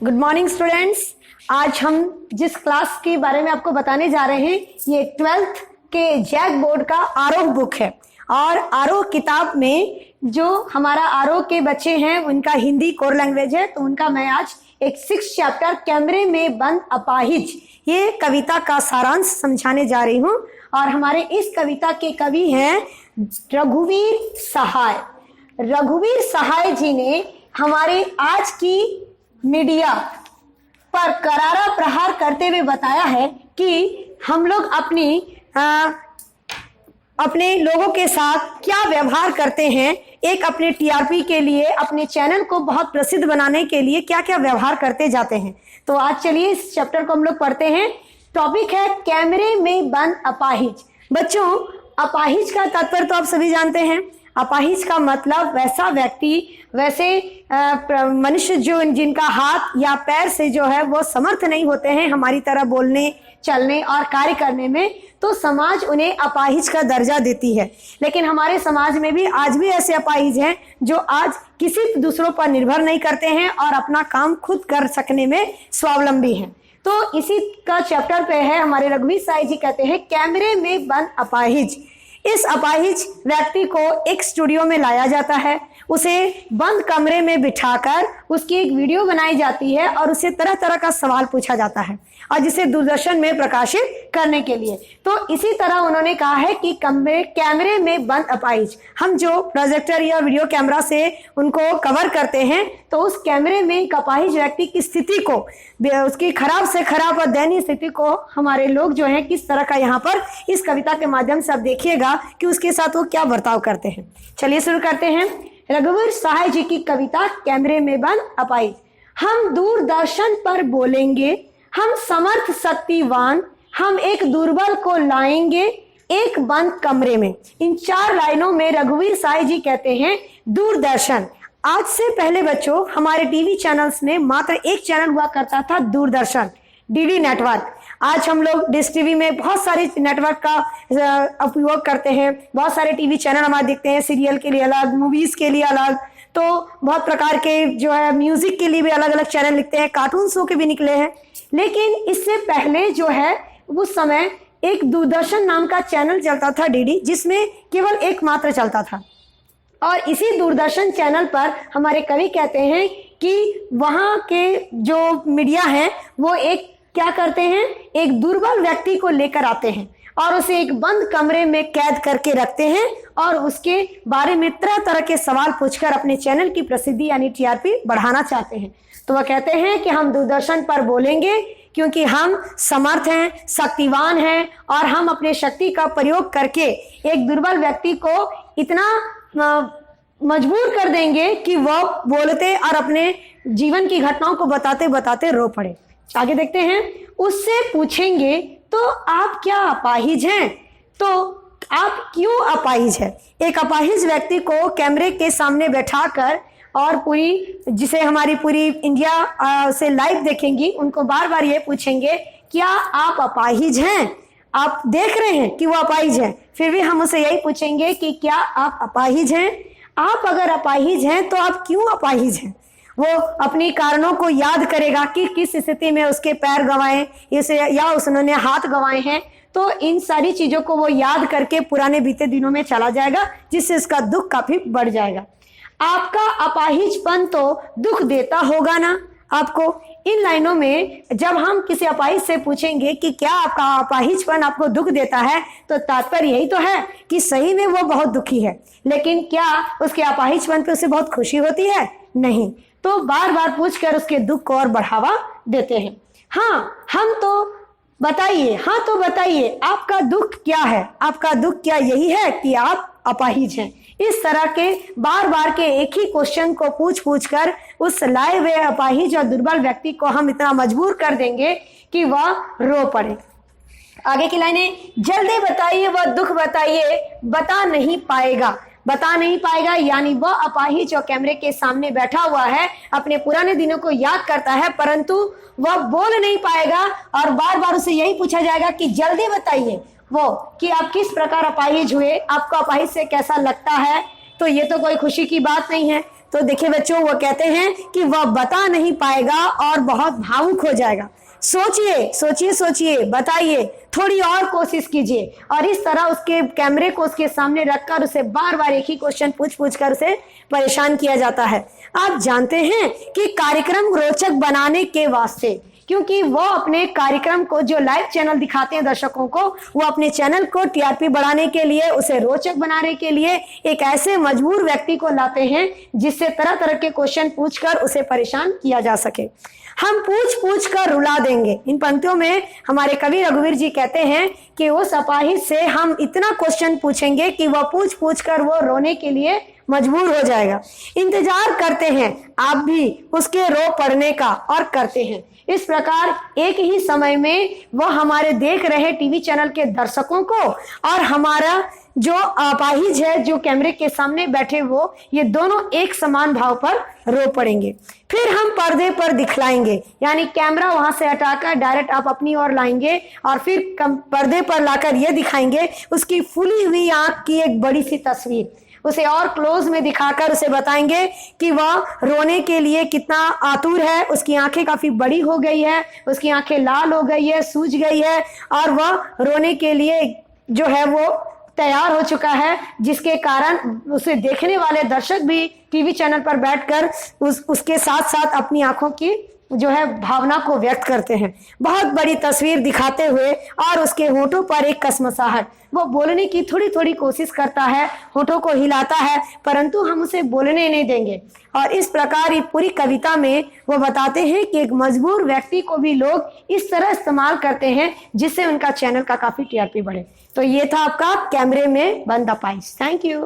Good morning students. आज हम जिस क्लास के बारे में आपको बताने जा रहे हैं ये 12th के जैक बोर्ड का आरोह बुक है। और आरोह किताब में जो हमारा आरोह के बच्चे हैं उनका हिंदी कोर लैंग्वेज है, तो उनका मैं आज एक 6 चैप्टर कैमरे में बंद अपाहिज ये कविता का सारांश समझाने जा रही हूँ। और हमारे इस कविता के कवि हैं रघुवीर सहाय। रघुवीर सहाय जी ने हमारे आज की मीडिया पर करारा प्रहार करते हुए बताया है कि हम लोग अपने लोगों के साथ क्या व्यवहार करते हैं, एक अपने टीआरपी के लिए, अपने चैनल को बहुत प्रसिद्ध बनाने के लिए क्या क्या व्यवहार करते जाते हैं। तो आज चलिए इस चैप्टर को हम लोग पढ़ते हैं। टॉपिक है कैमरे में बंद अपाहिज। बच्चों, अपाहिज का तात्पर्य तो आप सभी जानते हैं। अपाहिज का मतलब वैसा व्यक्ति, वैसे मनुष्य जो जिनका हाथ या पैर से जो है वो समर्थ नहीं होते हैं हमारी तरह बोलने, चलने और कार्य करने में, तो समाज उन्हें अपाहिज का दर्जा देती है। लेकिन हमारे समाज में भी आज भी ऐसे अपाहिज हैं जो आज किसी दूसरों पर निर्भर नहीं करते हैं और अपना काम खुद कर सकने में स्वावलंबी हैं। तो इसी का चैप्टर पे है हमारे रघुवीर साई जी कहते हैं कैमरे में बंद अपाहिज। इस अपाहिज व्यक्ति को एक स्टूडियो में लाया जाता है, उसे बंद कमरे में बिठाकर उसकी एक वीडियो बनाई जाती है और उसे तरह तरह का सवाल पूछा जाता है और जिसे दूरदर्शन में प्रकाशित करने के लिए। तो इसी तरह उन्होंने कहा है कि कैमरे में बंद अपाहिज, हम जो प्रोजेक्टर या वीडियो कैमरा से उनको कवर करते हैं तो उस कैमरे में एक अपाहिज व्यक्ति की स्थिति को, उसकी खराब से खराब और दयनीय स्थिति को हमारे लोग जो है किस तरह का यहाँ पर इस कविता के माध्यम से आप देखिएगा कि उसके साथ वो क्या बर्ताव करते हैं। चलिए शुरू करते हैं। रघुवीर सहाय जी की कविता कैमरे में बंद अपाहिज। हम दूरदर्शन पर बोलेंगे, हम समर्थ शक्तिवान, हम एक दुर्बल को लाएंगे एक बंद कमरे में। इन 4 लाइनों में रघुवीर सहाय जी कहते हैं दूरदर्शन। आज से पहले बच्चों हमारे टीवी चैनल्स में मात्र एक चैनल हुआ करता था, दूरदर्शन, डीडी नेटवर्क। आज हम लोग डिश टीवी में बहुत सारे नेटवर्क का उपयोग करते हैं, बहुत सारे टीवी चैनल हमारे देखते हैं, सीरियल के लिए अलग, मूवीज के लिए अलग, तो बहुत प्रकार के जो है म्यूजिक के लिए भी अलग अलग चैनल लिखते हैं, कार्टून शो के भी निकले हैं। लेकिन इससे पहले जो है उस समय एक दूरदर्शन नाम का चैनल चलता था, डीडी, जिसमें केवल एक मात्र चलता था। और इसी दूरदर्शन चैनल पर हमारे कवि कहते हैं कि वहां के जो मीडिया है वो एक क्या करते हैं, एक दुर्बल व्यक्ति को लेकर आते हैं और उसे एक बंद कमरे में कैद करके रखते हैं और उसके बारे में तरह तरह के सवाल पूछकर अपने चैनल की प्रसिद्धि यानी टीआरपी बढ़ाना चाहते हैं। तो वह कहते हैं कि हम दूरदर्शन पर बोलेंगे क्योंकि हम समर्थ हैं, शक्तिवान हैं और हम अपने शक्ति का प्रयोग करके एक दुर्बल व्यक्ति को इतना मजबूर कर देंगे कि वह बोलते और अपने जीवन की घटनाओं को बताते बताते रो पड़े। आगे देखते हैं। उससे पूछेंगे तो आप क्या अपाहिज हैं, तो आप क्यों अपाहिज है। एक अपाहिज व्यक्ति को कैमरे के सामने बैठाकर और पूरी, जिसे हमारी पूरी इंडिया से लाइव देखेंगी, उनको बार बार ये पूछेंगे क्या आप अपाहिज हैं। आप देख रहे हैं कि वो अपाहिज हैं, फिर भी हम उसे यही पूछेंगे कि क्या आप अपाहिज हैं। आप अगर अपाहिज हैं तो आप क्यों अपाहिज हैं। वो अपनी कारणों को याद करेगा कि किस स्थिति में उसके पैर गंवाए या उसने हाथ गंवाए हैं, तो इन सारी चीजों को वो याद करके पुराने बीते दिनों में चला जाएगा, जिससे उसका दुख काफी बढ़ जाएगा। आपका अपाहिजपन तो दुख देता होगा ना आपको। इन लाइनों में जब हम किसी अपाहिज से पूछेंगे कि क्या आपका अपाहिजपन आपको दुख देता है, तो तात्पर्य यही तो है कि सही में वो बहुत दुखी है, लेकिन क्या उसके अपाहिजपन पे उसे बहुत खुशी होती है? नहीं। तो बार बार पूछकर उसके दुख को और बढ़ावा देते हैं। हाँ तो बताइए आपका दुख क्या है। आपका दुख क्या यही है कि आप अपाहिज हैं। इस तरह के बार बार के एक ही क्वेश्चन को पूछ कर उस लाए हुए अपाहिज और दुर्बल व्यक्ति को हम इतना मजबूर कर देंगे कि वह रो पड़े। आगे की लाइनें, जल्दी बताइए वह दुख बताइए, बता नहीं पाएगा यानी वह अपाहिज जो कैमरे के सामने बैठा हुआ है अपने पुराने दिनों को याद करता है, परंतु वह बोल नहीं पाएगा और बार बार उसे यही पूछा जाएगा कि जल्दी बताइए वो कि आप किस प्रकार अपाहिज हुए, आपको अपाहिज से कैसा लगता है। तो ये तो कोई खुशी की बात नहीं है। तो देखिए बच्चों, वो कहते हैं कि वह बता नहीं पाएगा और बहुत भावुक हो जाएगा। सोचिए सोचिए सोचिए, बताइए, थोड़ी और कोशिश कीजिए। और इस तरह उसके कैमरे को उसके सामने रखकर उसे बार बार एक ही क्वेश्चन पूछ कर उसे परेशान किया जाता है। आप जानते हैं कि कार्यक्रम रोचक बनाने के वास्ते, क्योंकि वो अपने कार्यक्रम को जो लाइव चैनल दिखाते हैं दर्शकों को, वो अपने चैनल को टीआरपी बढ़ाने के लिए, उसे रोचक बनाने के लिए एक ऐसे मजबूर व्यक्ति को लाते हैं जिससे तरह तरह के क्वेश्चन पूछकर उसे परेशान किया जा सके। हम पूछ पूछ कर रुला देंगे। इन पंक्तियों में हमारे कवि रघुवीर जी कहते हैं कि उस अपाहिज से हम इतना क्वेश्चन पूछेंगे कि वह पूछ पूछ कर वो रोने के लिए मजबूर हो जाएगा। इंतजार करते हैं आप भी उसके रो पड़ने का और करते हैं। इस प्रकार एक ही समय में वह हमारे देख रहे टीवी चैनल के दर्शकों को और हमारा जो अपाहिज है, जो कैमरे के सामने बैठे, वो ये दोनों एक समान भाव पर रो पड़ेंगे। फिर हम पर्दे पर दिखलाएंगे, यानी कैमरा वहां से हटाकर डायरेक्ट आप अपनी ओर लाएंगे और फिर पर्दे पर लाकर ये दिखाएंगे उसकी फूली हुई आंख की एक बड़ी सी तस्वीर, उसे और क्लोज में दिखाकर उसे बताएंगे कि वह रोने के लिए कितना आतुर है। उसकी आंखें काफी बड़ी हो गई है, उसकी आंखें लाल हो गई है, सूज गई है और वह रोने के लिए जो है वो तैयार हो चुका है, जिसके कारण उसे देखने वाले दर्शक भी टीवी चैनल पर बैठकर उसके साथ साथ अपनी आंखों की जो है भावना को व्यक्त करते हैं, बहुत बड़ी तस्वीर दिखाते हुए। और उसके होठों पर एक कसमसाहट, वो बोलने की थोड़ी थोड़ी कोशिश करता है, होठों को हिलाता है, परंतु हम उसे बोलने नहीं देंगे। और इस प्रकार ये पूरी कविता में वो बताते हैं कि एक मजबूर व्यक्ति को भी लोग इस तरह इस्तेमाल करते हैं जिससे उनका चैनल का काफी टीआरपी बढ़े। तो ये था आपका कैमरे में बंद अपाहिज। Thank you.